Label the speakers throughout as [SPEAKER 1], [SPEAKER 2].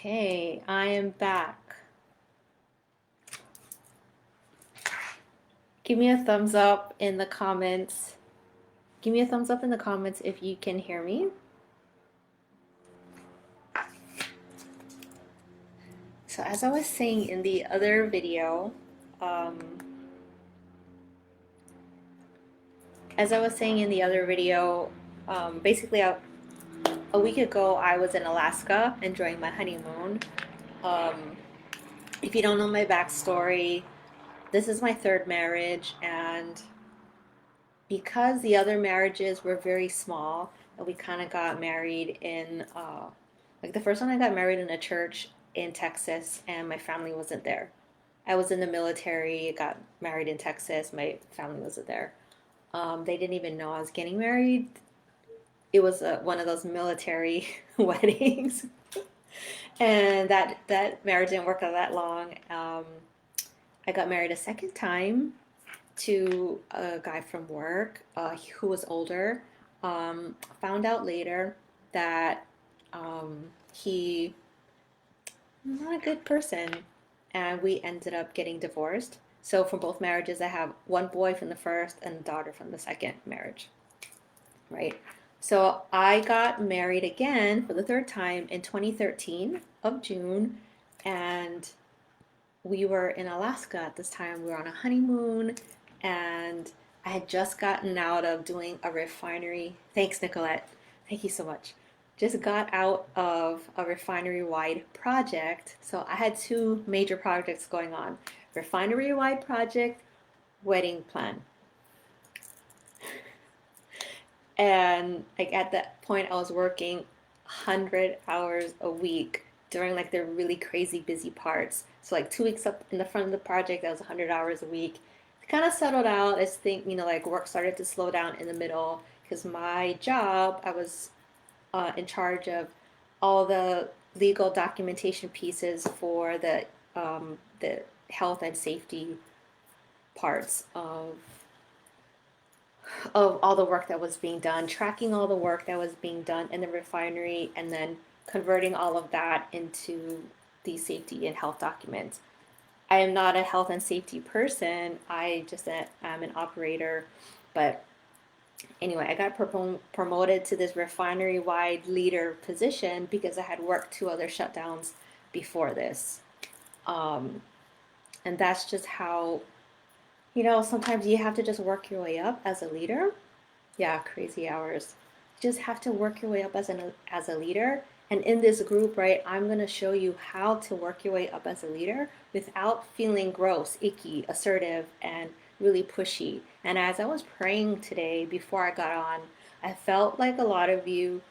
[SPEAKER 1] Okay, I am back. Give me a thumbs up in the comments. Give me a thumbs up in the comments if you can hear me. So as I was saying in the other video, um, basically a week ago I was in Alaska enjoying my honeymoon. Um, if you don't know my backstory, this is my third marriage, and because the other marriages were very small, and we kind of got married in like the first one I got married in a church in Texas, and my family wasn't there. I was in the military, got married in Texas, my family wasn't there. They didn't even know I was getting married. It was one of those military weddings, and that marriage didn't work out that long. I got married a second time to a guy from work who was older. Found out later that he was not a good person, and we ended up getting divorced. So from both marriages, I have one boy from the first and a daughter from the second marriage, right? So I got married again for the third time in 2013 of June, and we were in Alaska at this time. We were on a honeymoon, and I had just gotten out of doing a refinery. Thanks, Nicolette. Thank you so much. Just got out of a refinery wide project. So I had two major projects going on: refinery wide project, wedding plan. And like at that point, I was working 100 hours a week during like the really crazy busy parts. So like 2 weeks up in the front of the project, that was 100 hours a week. It kind of settled out as like work started to slow down in the middle because my job, I was in charge of all the legal documentation pieces for the health and safety parts of all the work that was being done, tracking all the work that was being done in the refinery, and then converting all of that into the safety and health documents. I am not a health and safety person. I just am an operator. But anyway, I got promoted to this refinery wide leader position because I had worked two other shutdowns before this. Um, and that's just how, sometimes you have to just work your way up as a leader. Yeah, crazy hours. You just have to work your way up as a leader. And in this group, right, I'm going to show you how to work your way up as a leader without feeling gross, icky, assertive, and really pushy. And as I was praying today before I got on, I felt like a lot of you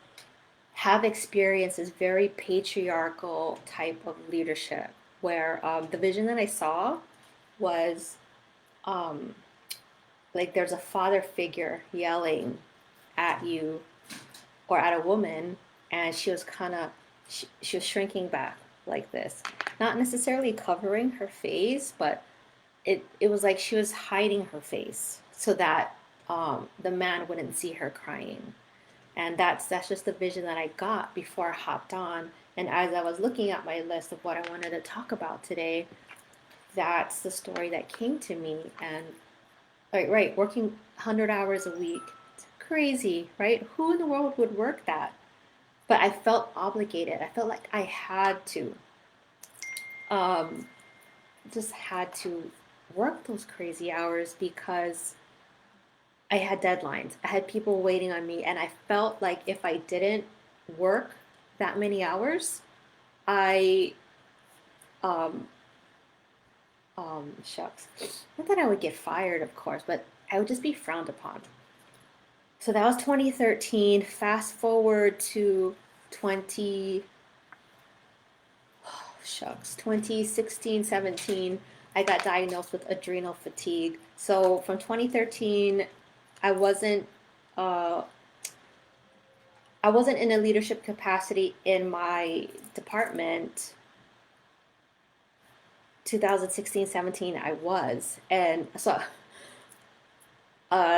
[SPEAKER 1] have experienced this very patriarchal type of leadership where the vision that I saw was um, like there's a father figure yelling at you or at a woman, and she was she was shrinking back like this, not necessarily covering her face, but it was like she was hiding her face so that the man wouldn't see her crying. And that's just the vision that I got before I hopped on. And as I was looking at my list of what I wanted to talk about today, that's the story that came to me. And right, working 100 hours a week, it's crazy, right? Who in the world would work that? But I felt obligated. I felt like I had to, um, just had to work those crazy hours because I had deadlines. I had people waiting on me, and I felt like if I didn't work that many hours, I, um, shucks, not that I would get fired, of course, but I would just be frowned upon. So that was 2013. Fast forward to 20, oh, shucks, 2016, 17, I got diagnosed with adrenal fatigue. So from 2013, I wasn't uh, I wasn't in a leadership capacity in my department. 2016, 17, I was. And so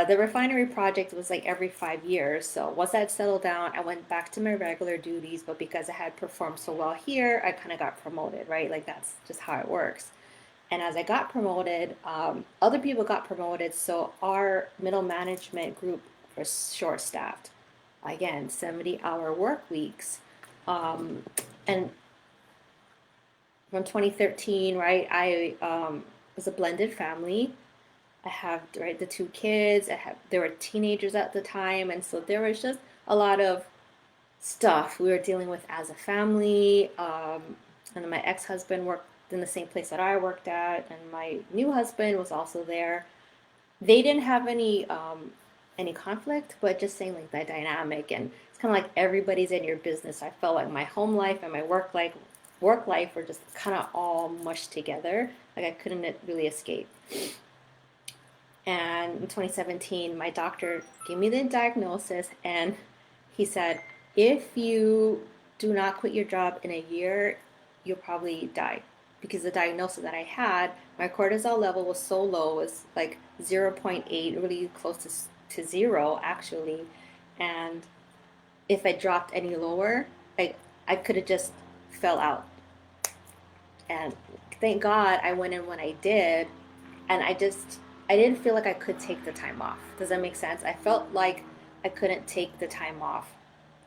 [SPEAKER 1] The refinery project was like every 5 years. So once that settled down, I went back to my regular duties. But because I had performed so well here, I kind of got promoted, right? Like that's just how it works. And as I got promoted, other people got promoted. So our middle management group was short staffed. Again, 70-hour work weeks. And from 2013, right, I was a blended family. I have right the two kids. They were teenagers at the time, and so there was just a lot of stuff we were dealing with as a family. And my ex-husband worked in the same place that I worked at, and my new husband was also there. They didn't have any conflict, but just saying like the dynamic, and it's kind of like everybody's in your business. I felt like my home life and my work life were just kind of all mushed together. Like I couldn't really escape. And in 2017, my doctor gave me the diagnosis, and he said, if you do not quit your job in a year, you'll probably die. Because the diagnosis that I had, my cortisol level was so low, it was like zero point 0.8, really close to zero, actually. And if I dropped any lower, I could have just fell out. And thank God I went in when I did, and I didn't feel like I could take the time off. Does that make sense? I felt like I couldn't take the time off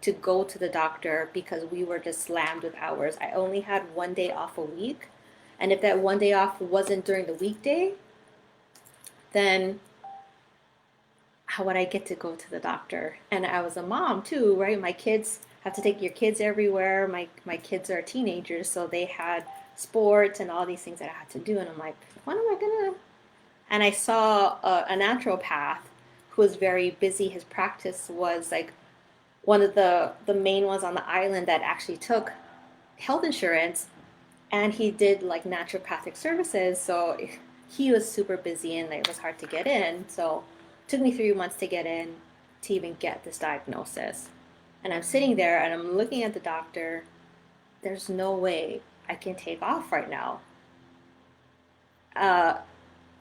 [SPEAKER 1] to go to the doctor because we were just slammed with hours. I only had 1 day off a week, and if that 1 day off wasn't during the weekday, then how would I get to go to the doctor? And I was a mom too, right? My kids have to take your kids everywhere. My kids are teenagers, so they had sports and all these things that I had to do, and I'm like, when am I gonna? And I saw a naturopath who was very busy. His practice was like one of the main ones on the island that actually took health insurance, and he did like naturopathic services. So he was super busy, and it was hard to get in. So it took me 3 months to get in to even get this diagnosis. And I'm sitting there and I'm looking at the doctor. There's no way I can take off right now. Uh,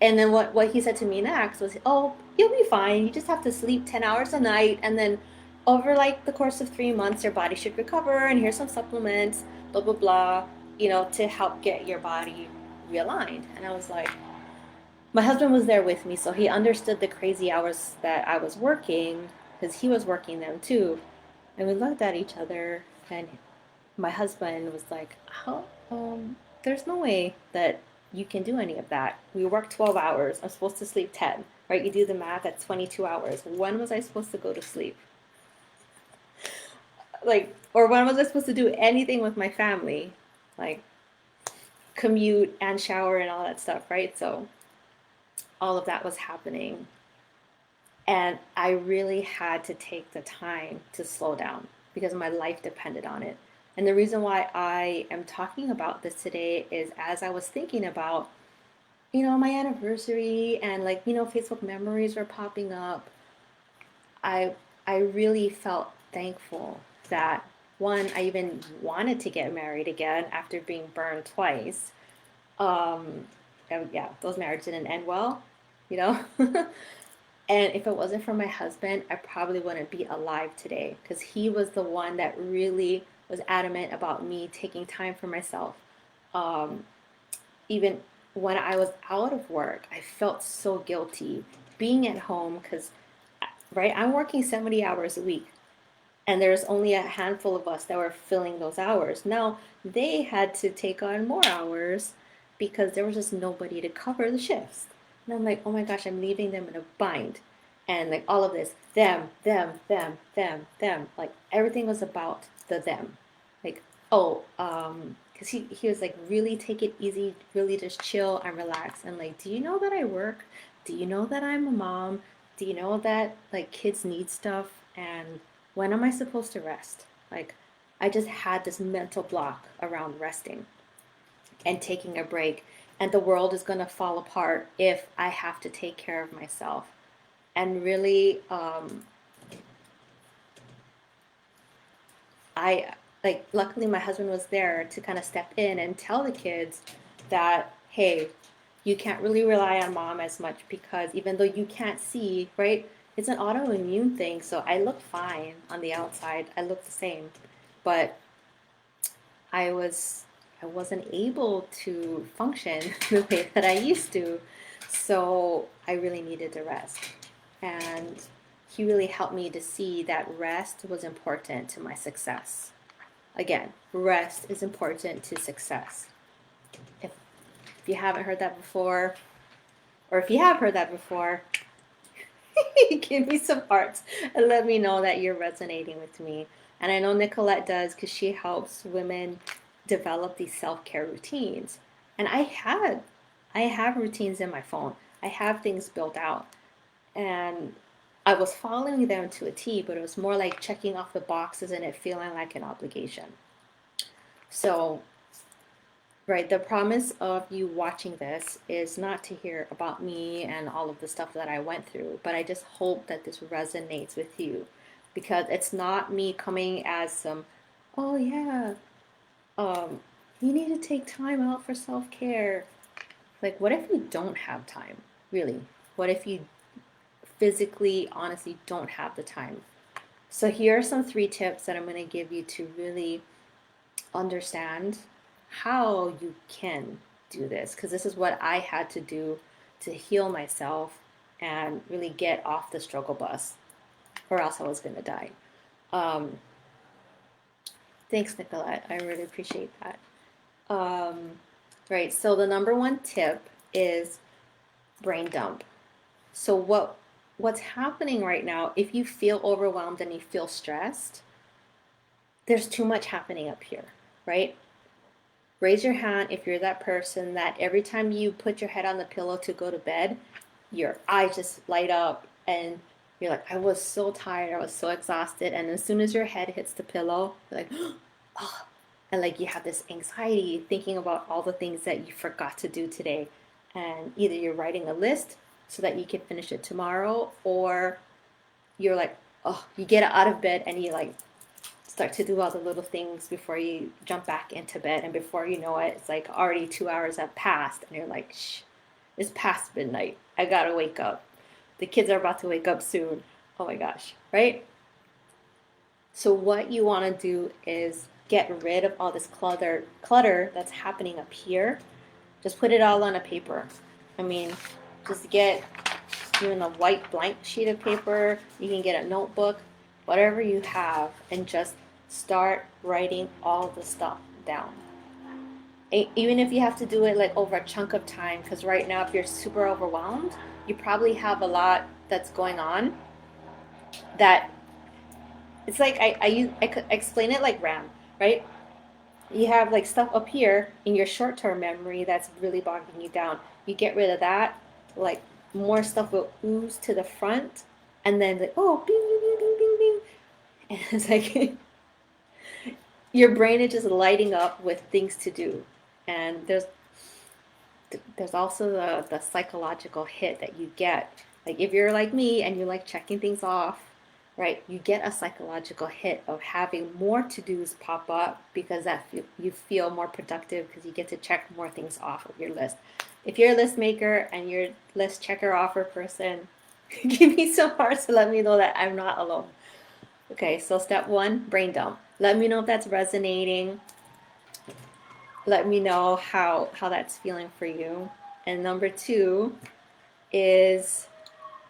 [SPEAKER 1] And then what he said to me next was, "Oh, you'll be fine. You just have to sleep 10 hours a night, and then over like the course of 3 months, your body should recover. And here's some supplements, blah blah blah, to help get your body realigned." And I was like, my husband was there with me, so he understood the crazy hours that I was working because he was working them too. And we looked at each other, and my husband was like, "How? There's no way that you can do any of that. We work 12 hours. I'm supposed to sleep 10, right? You do the math at 22 hours. When was I supposed to go to sleep? Like, or when was I supposed to do anything with my family? Like, commute and shower and all that stuff, right? So, all of that was happening. And I really had to take the time to slow down because my life depended on it. And the reason why I am talking about this today is as I was thinking about, my anniversary and like, Facebook memories were popping up, I I really felt thankful that one, I even wanted to get married again after being burned twice. Um, and yeah, those marriages didn't end well, you know. And if it wasn't for my husband, I probably wouldn't be alive today because he was the one that really was adamant about me taking time for myself. Um, Even when I was out of work, I felt so guilty being at home because, right, I'm working 70 hours a week, and there's only a handful of us that were filling those hours. Now, they had to take on more hours because there was just nobody to cover the shifts. And I'm like, oh my gosh, I'm leaving them in a bind. And like all of this, them. Like everything was about the them. Like, oh, because he was like, really take it easy, really just chill and relax. And like, do you know that I work? Do you know that I'm a mom? Do you know that like kids need stuff? And when am I supposed to rest? Like, I just had this mental block around resting and taking a break. And the world is going to fall apart if I have to take care of myself. And really, I like, luckily, my husband was there to kind of step in and tell the kids that, hey, You can't really rely on mom as much because even though you can't see, right, it's an autoimmune thing. So I look fine on the outside. I look the same, but I was I wasn't able to function the way that I used to. So I really needed to rest. And he really helped me to see that rest was important to my success. Again, rest is important to success. If, if you haven't heard that before, or if you have heard that before, give me some hearts and let me know that you're resonating with me. And I know Nicolette does because she helps women develop these self-care routines. And I have routines in my phone. I have things built out. And I was following them to a T, but it was more like checking off the boxes and it feeling like an obligation. So, right, the promise of you watching this is not to hear about me and all of the stuff that I went through, but I just hope that this resonates with you because it's not me coming as some, oh yeah, um, you need to take time out for self care. Like, what if you don't have time? Really? What if you physically, honestly, don't have the time? So, here are some 3 tips that I'm going to give you to really understand how you can do this, because this is what I had to do to heal myself and really get off the struggle bus, or else I was going to die. Um, Thanks, Nicolette. I really appreciate that. Um, right. So the number one tip is brain dump. So what's happening right now? If you feel overwhelmed and you feel stressed, there's too much happening up here, right? Raise your hand if you're that person that every time you put your head on the pillow to go to bed, your eyes just light up and you're like, I was so tired, I was so exhausted. And as soon as your head hits the pillow, you're like, oh, and like you have this anxiety thinking about all the things that you forgot to do today. And either you're writing a list so that you can finish it tomorrow, or you're like, oh, you get out of bed and you like start to do all the little things before you jump back into bed, and before you know it, it's like already 2 hours have passed and you're like, shh, it's past midnight, I gotta wake up, the kids are about to wake up soon, oh my gosh, right? So what you want to do is get rid of all this clutter that's happening up here. Just put it all on a paper. I mean, just get even a white blank sheet of paper, you can get a notebook, whatever you have, and just start writing all the stuff down. Even if you have to do it like over a chunk of time, because right now, if you're super overwhelmed, you probably have a lot that's going on that it's like I could explain it like RAM, right? You have like stuff up here in your short-term memory that's really bogging you down. You get rid of that, like more stuff will ooze to the front, and then like, oh, bing bing bing bing bing bing, and it's like your brain is just lighting up with things to do. And there's also the psychological hit that you get. Like if you're like me and you like checking things off, right? You get a psychological hit of having more to-dos pop up because that you feel more productive because you get to check more things off of your list. If you're a list maker and you're a list checker offer person, give me some hearts to let me know that I'm not alone. Okay, so step 1, brain dump. Let me know if that's resonating. Let me know how that's feeling for you. And number 2 is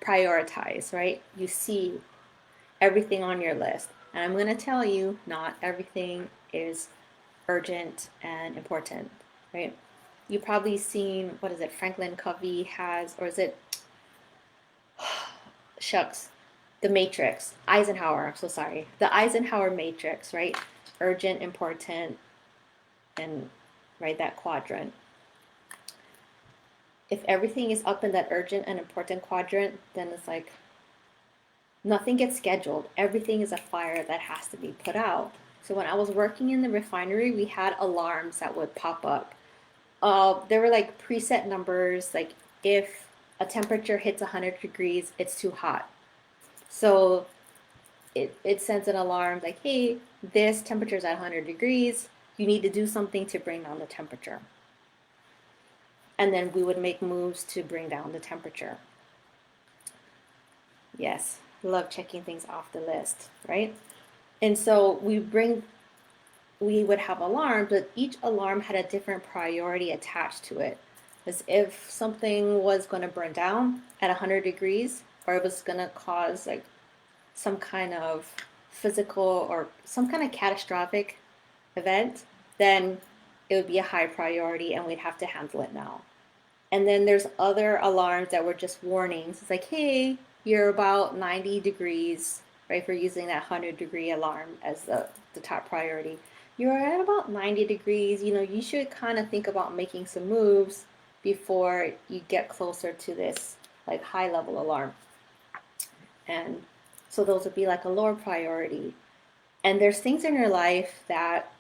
[SPEAKER 1] prioritize, right? You see everything on your list. And I'm going to tell you, not everything is urgent and important, right? You've probably seen, what is it, Franklin Covey has, or is it, shucks, the Matrix, Eisenhower, I'm so sorry. The Eisenhower Matrix, right? Urgent, important, and right, that quadrant. If everything is up in that urgent and important quadrant, then it's like nothing gets scheduled. Everything is a fire that has to be put out. So when I was working in the refinery, we had alarms that would pop up. There were like preset numbers, like if a temperature hits 100 degrees, it's too hot. So it sends an alarm like, hey, this temperature is at 100 degrees. You need to do something to bring down the temperature. And then we would make moves to bring down the temperature. Yes, love checking things off the list, right? And so we would have alarms, but each alarm had a different priority attached to it. As if something was going to burn down at 100 degrees, or it was going to cause like some kind of physical or some kind of catastrophic event, then it would be a high priority and we'd have to handle it now. And then there's other alarms that were just warnings. It's like, hey, you're about 90 degrees, right? For using that 100-degree alarm as the top priority. You're at about 90 degrees. You should kind of think about making some moves before you get closer to this like high level alarm. And so those would be like a lower priority. And there's things in your life that,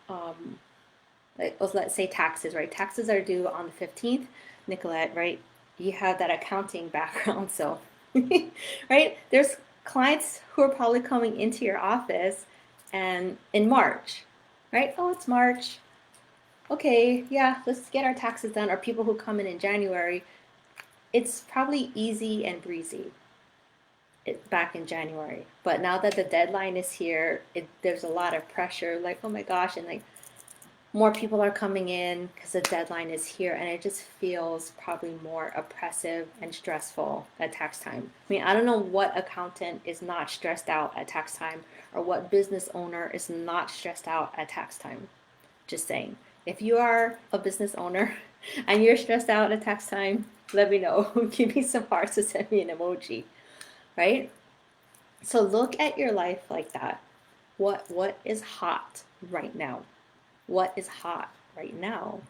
[SPEAKER 1] like, let's say taxes, right? Taxes are due on the 15th. Nicolette, right? You have that accounting background, so, right? There's clients who are probably coming into your office and in March, right? Oh, it's March. Okay, yeah, let's get our taxes done. Or people who come in January, it's probably easy and breezy back in January. But now that the deadline is here, there's a lot of pressure, like, oh my gosh, and like more people are coming in because the deadline is here, and it just feels probably more oppressive and stressful at tax time. I mean, I don't know what accountant is not stressed out at tax time, or what business owner is not stressed out at tax time. Just saying. If you are a business owner and you're stressed out at tax time, let me know. Give me some hearts to send me an emoji, right? So look at your life like that. What is hot right now? What is hot right now?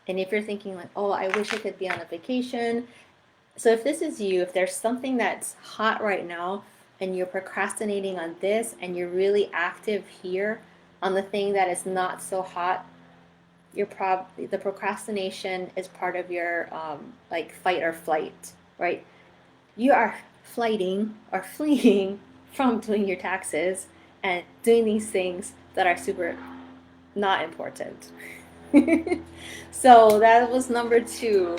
[SPEAKER 1] And if you're thinking like, oh, I wish I could be on a vacation. So if this is you, if there's something that's hot right now and you're procrastinating on this and you're really active here on the thing that is not so hot, you're probably, the procrastination is part of your like fight or flight, right? You are flighting or fleeing from doing your taxes and doing these things that are super not important. So that was number 2.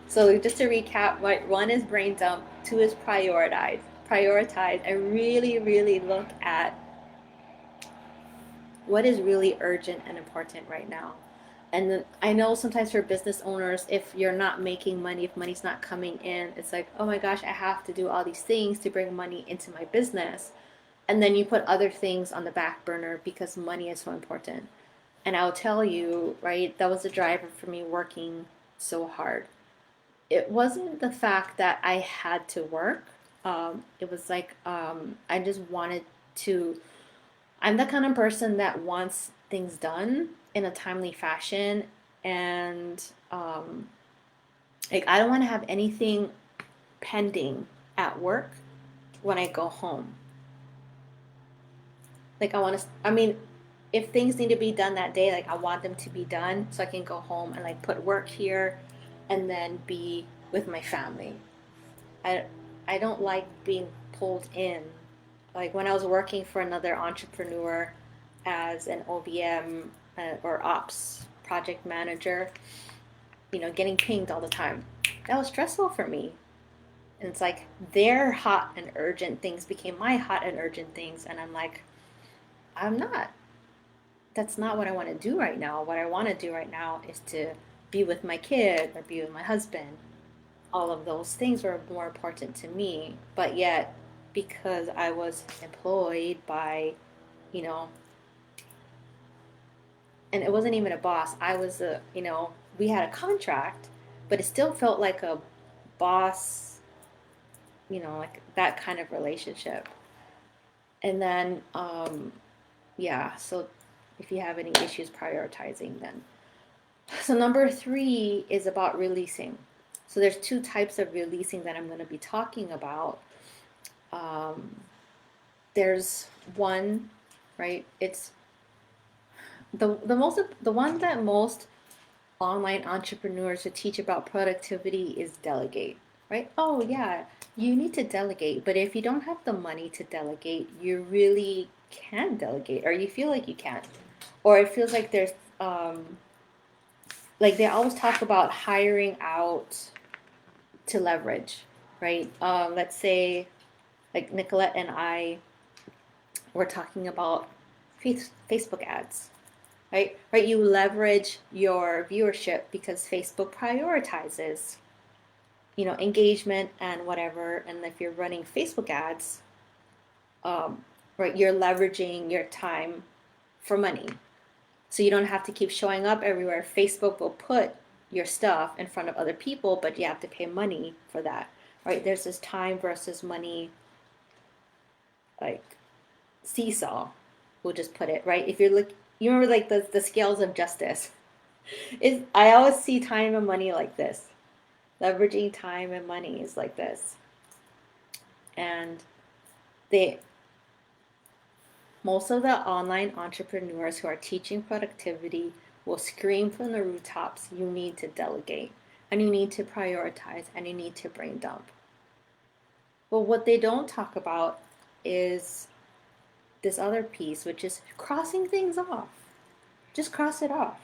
[SPEAKER 1] So just to recap, right, 1 is brain dump, 2 is prioritize, and really look at what is really urgent and important right now. And then I know sometimes for business owners, if you're not making money, if money's not coming in, it's like, oh my gosh, I have to do all these things to bring money into my business. And then you put other things on the back burner because money is so important. And I'll tell you, right, that was the driver for me working so hard. It wasn't the fact that I had to work. It was like I just wanted to. I'm the kind of person that wants things done in a timely fashion, and like I don't want to have anything pending at work when I go home. Like I want to. I mean, if things need to be done that day, like I want them to be done so I can go home and like put work here and then be with my family. I I don't like being pulled in. Like when I was working for another entrepreneur as an OBM or ops project manager, getting pinged all the time. That was stressful for me. And it's like their hot and urgent things became my hot and urgent things, and I'm like, I'm not. That's not what I want to do right now. What I want to do right now is to be with my kid or be with my husband. All of those things were more important to me. But yet, because I was employed by, you know, and it wasn't even a boss, I was we had a contract, but it still felt like a boss, like that kind of relationship. And then, yeah, so if you have any issues prioritizing, then. So number 3 is about releasing. So there's 2 types of releasing that I'm going to be talking about. There's one, right? It's the one that most online entrepreneurs who teach about productivity is delegate, right? Oh yeah, you need to delegate, but if you don't have the money to delegate, you really can't delegate, or you feel like you can't, or it feels like there's like they always talk about hiring out to leverage, right? Let's say like Nicolette and I were talking about Facebook ads, right? Right, you leverage your viewership because Facebook prioritizes, engagement and whatever. And if you're running Facebook ads, right, you're leveraging your time for money. So you don't have to keep showing up everywhere. Facebook will put your stuff in front of other people, but you have to pay money for that, right? There's this time versus money, like seesaw. We'll just put it right. If you're you remember like the scales of justice. I always see time and money like this. Leveraging time and money is like this, and they most of the online entrepreneurs who are teaching productivity will scream from the rooftops, you need to delegate, and you need to prioritize, and you need to brain dump. But what they don't talk about is this other piece, which is crossing things off. Just cross it off.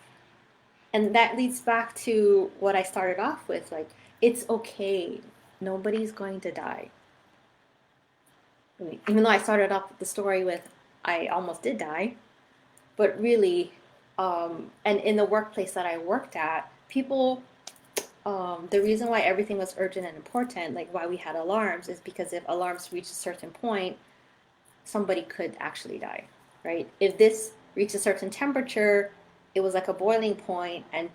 [SPEAKER 1] And that leads back to what I started off with, like, it's okay. Nobody's going to die. Even though I started off the story with I almost did die, but really, and in the workplace that I worked at, people, the reason why everything was urgent and important, like why we had alarms, is because if alarms reached a certain point, somebody could actually die, right? If this reached a certain temperature, it was like a boiling point, and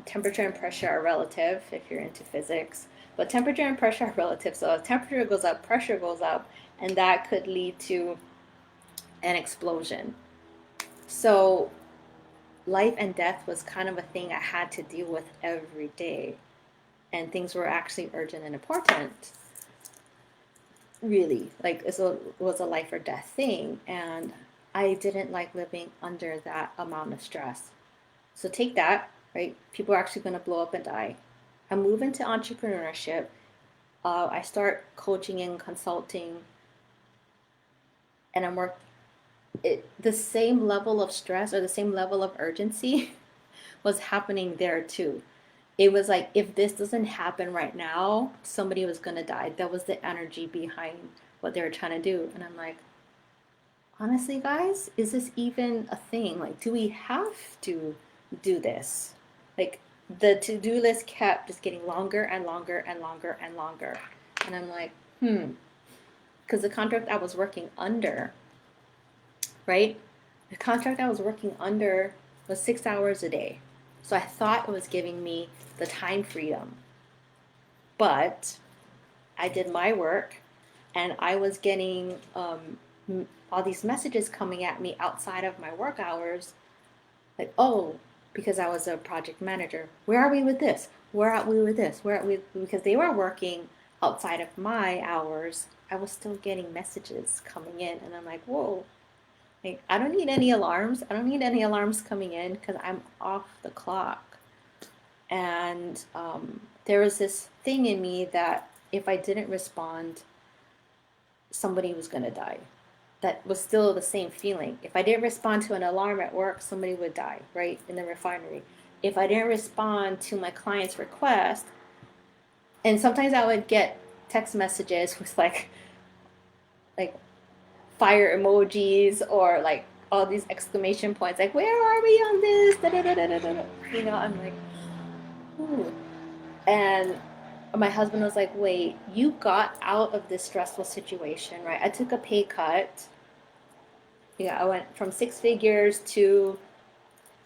[SPEAKER 1] temperature and pressure are relative if you're into physics. But temperature and pressure are relative, so if temperature goes up, pressure goes up, and that could lead to an explosion. So life and death was kind of a thing I had to deal with every day, and things were actually urgent and important. Really, like it was a life or death thing, and I didn't like living under that amount of stress. So take that, right? People are actually going to blow up and die. I move into entrepreneurship. I start coaching and consulting, and the same level of stress or the same level of urgency was happening there too. It was like, if this doesn't happen right now, somebody was going to die. That was the energy behind what they were trying to do. And I'm like, honestly, guys, is this even a thing? Like, do we have to do this? Like, the to-do list kept just getting longer and longer and longer and longer. And I'm like, because the contract I was working under, right? The contract I was working under was 6 hours a day. So I thought it was giving me the time freedom. But I did my work, and I was getting all these messages coming at me outside of my work hours. Like, oh, because I was a project manager. Where are we with this? Where are we with this? Where are we? Because they were working outside of my hours, I was still getting messages coming in. And I'm like, whoa. Like, I don't need any alarms. I don't need any alarms coming in because I'm off the clock. And there was this thing in me that if I didn't respond, somebody was going to die. That was still the same feeling. If I didn't respond to an alarm at work, somebody would die, right, in the refinery. If I didn't respond to my client's request, and sometimes I would get text messages with like fire emojis or like all these exclamation points, like, where are we on this? Da, da, da, da, da, da. I'm like, ooh. And my husband was like, wait, you got out of this stressful situation, right? I took a pay cut. Yeah, I went from 6 figures to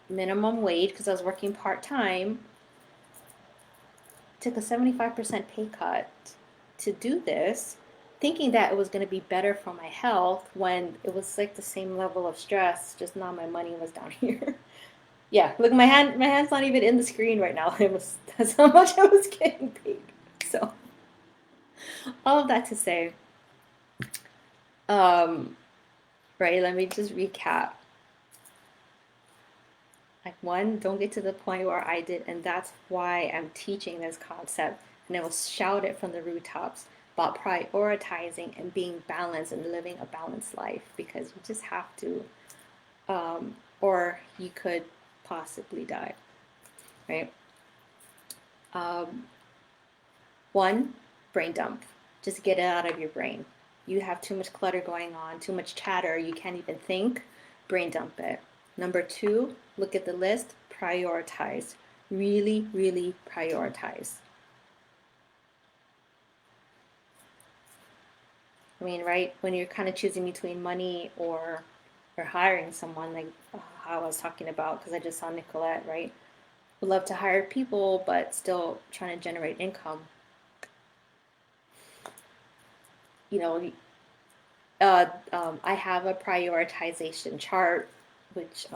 [SPEAKER 1] minimum wage because I was working part-time. Took a 75% pay cut to do this, thinking that it was going to be better for my health when it was like the same level of stress, just now my money was down here. Yeah, look, my hand's not even in the screen right now. That's how much I was getting paid. So all of that to say, right, let me just recap. Like, one, don't get to the point where I did, and that's why I'm teaching this concept, and it was shouted from the rooftops about prioritizing and being balanced and living a balanced life, because you just have to, or you could possibly die, right? One, brain dump. Just get it out of your brain. You have too much clutter going on, too much chatter, you can't even think. Brain dump it. Number two, look at the list, prioritize. Really, really prioritize. I mean, right, when you're kind of choosing between money or hiring someone, like how I was talking about, because I just saw Nicolette, right? Would love to hire people, but still trying to generate income. You know, I have a prioritization chart, which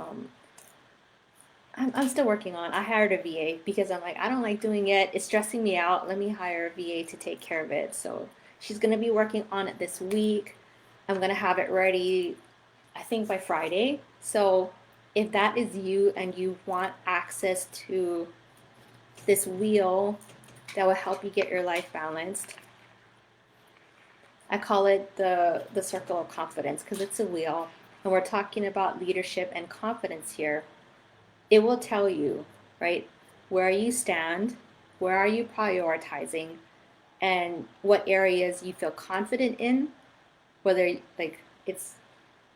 [SPEAKER 1] I'm still working on. I hired a VA because I'm like, I don't like doing it. It's stressing me out. Let me hire a VA to take care of it. So she's going to be working on it this week. I'm going to have it ready, I think, by Friday. So if that is you and you want access to this wheel that will help you get your life balanced, I call it the circle of confidence because it's a wheel. And we're talking about leadership and confidence here. It will tell you, right, where you stand, where are you prioritizing, and what areas you feel confident in, whether like it's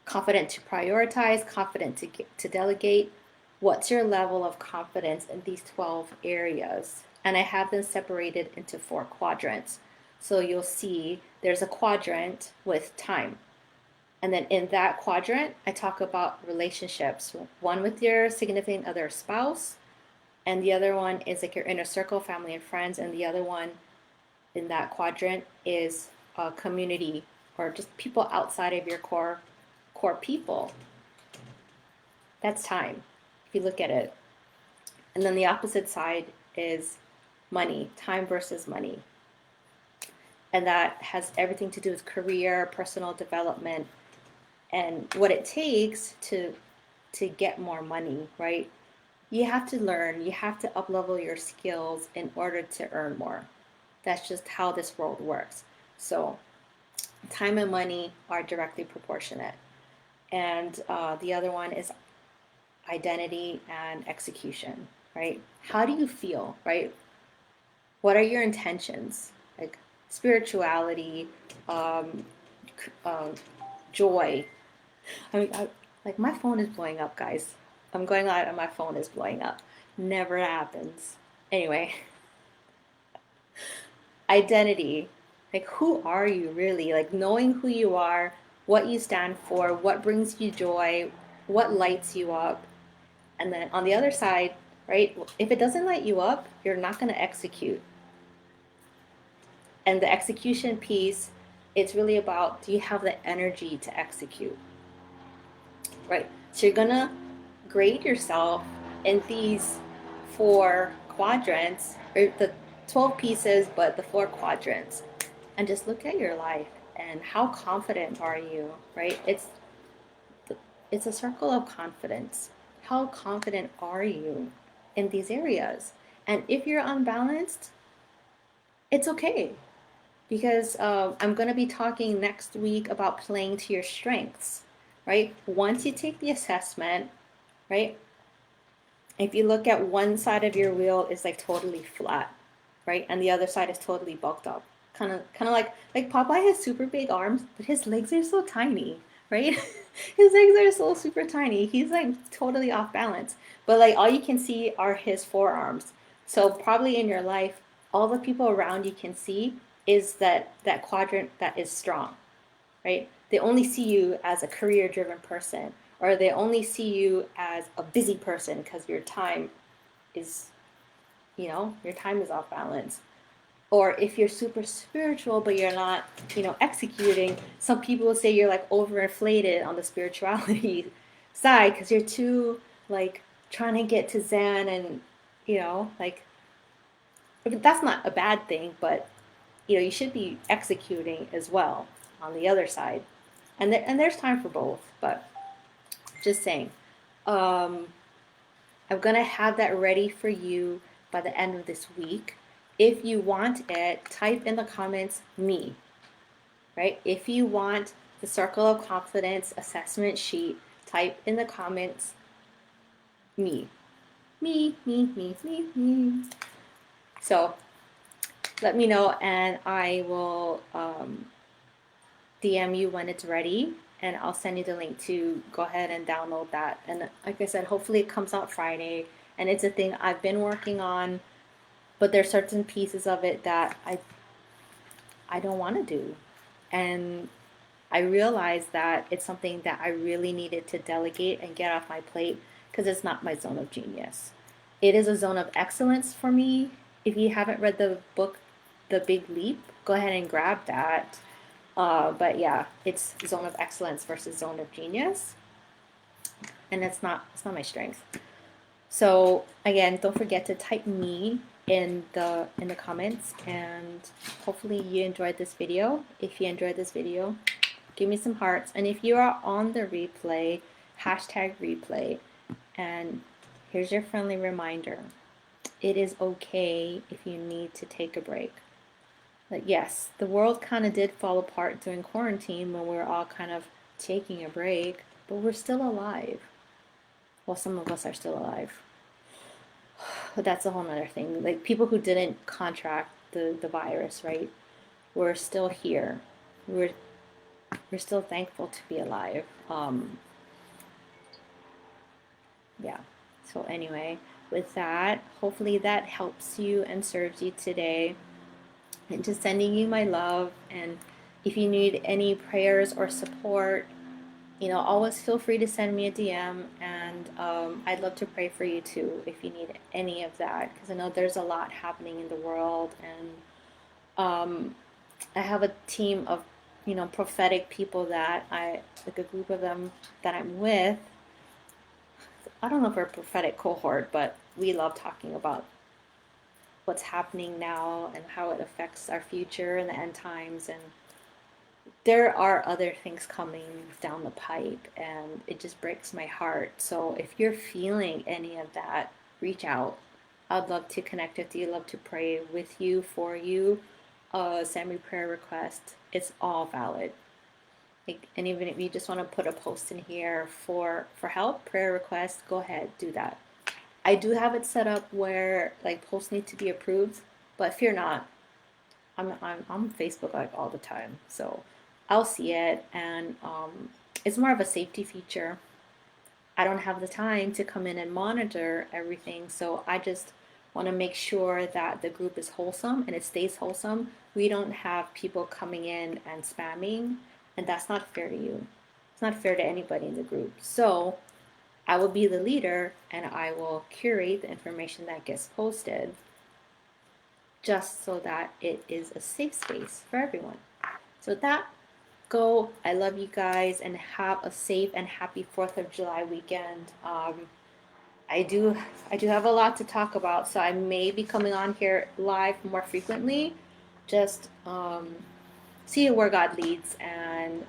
[SPEAKER 1] confident to prioritize, confident to delegate. What's your level of confidence in these 12 areas? And I have them separated into 4 quadrants. So you'll see there's a quadrant with time. And then in that quadrant, I talk about relationships, one with your significant other spouse, and the other one is like your inner circle, family and friends, and the other one in that quadrant is a community or just people outside of your core people. That's time, if you look at it. And then the opposite side is money, time versus money. And that has everything to do with career, personal development, and what it takes to get more money, right? You have to learn, you have to up-level your skills in order to earn more. That's just how this world works. So time and money are directly proportionate. And the other one is identity and execution, right? How do you feel, right? What are your intentions? Like spirituality, um, joy. Like my phone is blowing up, guys. I'm going out and my phone is blowing up. Never happens. Anyway, identity. Like, who are you really? Like, knowing who you are, what you stand for, what brings you joy, what lights you up. And then on the other side, right, if it doesn't light you up, you're not going to execute. And the execution piece, it's really about, do you have the energy to execute? Right. So you're going to grade yourself in these 4 quadrants, or the 12 pieces, but the 4 quadrants. And just look at your life and how confident are you, right? It's a circle of confidence. How confident are you in these areas? And if you're unbalanced, it's okay. Because I'm going to be talking next week about playing to your strengths, right? Once you take the assessment, right? If you look at one side of your wheel is like totally flat, right? And the other side is totally bulked up. Kind of like Popeye has super big arms, but his legs are so tiny, right? His legs are so super tiny. He's like totally off balance. But like all you can see are his forearms. So probably in your life, all the people around you can see is that quadrant that is strong, right? They only see you as a career-driven person, or they only see you as a busy person because your time is, your time is off balance. Or if you're super spiritual but you're not, executing, some people will say you're like overinflated on the spirituality side because you're too like trying to get to Zen and, like that's not a bad thing, but you should be executing as well on the other side. And there's time for both, but just saying. I'm gonna have that ready for you by the end of this week. If you want it, type in the comments me, right? If you want the Circle of Confidence assessment sheet, type in the comments me. Me. So let me know, and I will DM you when it's ready, and I'll send you the link to go ahead and download that. And like I said, hopefully it comes out Friday. And it's a thing I've been working on, but there's certain pieces of it that I don't want to do. And I realized that it's something that I really needed to delegate and get off my plate because it's not my zone of genius. It is a zone of excellence for me. If you haven't read the book, The Big Leap, go ahead and grab that. But yeah, it's zone of excellence versus zone of genius, and it's not my strength. So again, don't forget to type me in the comments, and hopefully you enjoyed this video. If you enjoyed this video, give me some hearts, and if you are on the replay, hashtag replay. And here's your friendly reminder: it is okay if you need to take a break. Like, yes, the world kind of did fall apart during quarantine when we were all kind of taking a break, but we're still alive. Well, some of us are still alive. But that's a whole nother thing. Like, people who didn't contract the virus, right? We're still here. We're still thankful to be alive. Yeah. So anyway, with that, hopefully that helps you and serves you today. And just sending you my love. And if you need any prayers or support, always feel free to send me a DM, and I'd love to pray for you too if you need any of that, because I know there's a lot happening in the world, and I have a team of prophetic people that like a group of them that I'm with. I don't know if we're a prophetic cohort, but we love talking about what's happening now and how it affects our future and the end times. And there are other things coming down the pipe, and it just breaks my heart. So if you're feeling any of that, reach out. I'd love to connect with you, love to pray with you, for you. Send me prayer requests. It's all valid. Like, and even if you just want to put a post in here for help, prayer requests, go ahead, do that. I do have it set up where like posts need to be approved, but fear not. I'm on Facebook like all the time, so I'll see it, and it's more of a safety feature. I don't have the time to come in and monitor everything, so I just want to make sure that the group is wholesome and it stays wholesome. We don't have people coming in and spamming, and that's not fair to you. It's not fair to anybody in the group. So I will be the leader, and I will curate the information that gets posted, just so that it is a safe space for everyone. So with that, go. I love you guys, and have a safe and happy 4th of July weekend. I do have a lot to talk about, so I may be coming on here live more frequently. Just see where God leads, and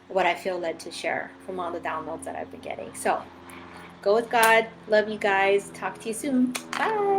[SPEAKER 1] what I feel led to share from all the downloads that I've been getting. So go with God. Love you guys. Talk to you soon. Bye.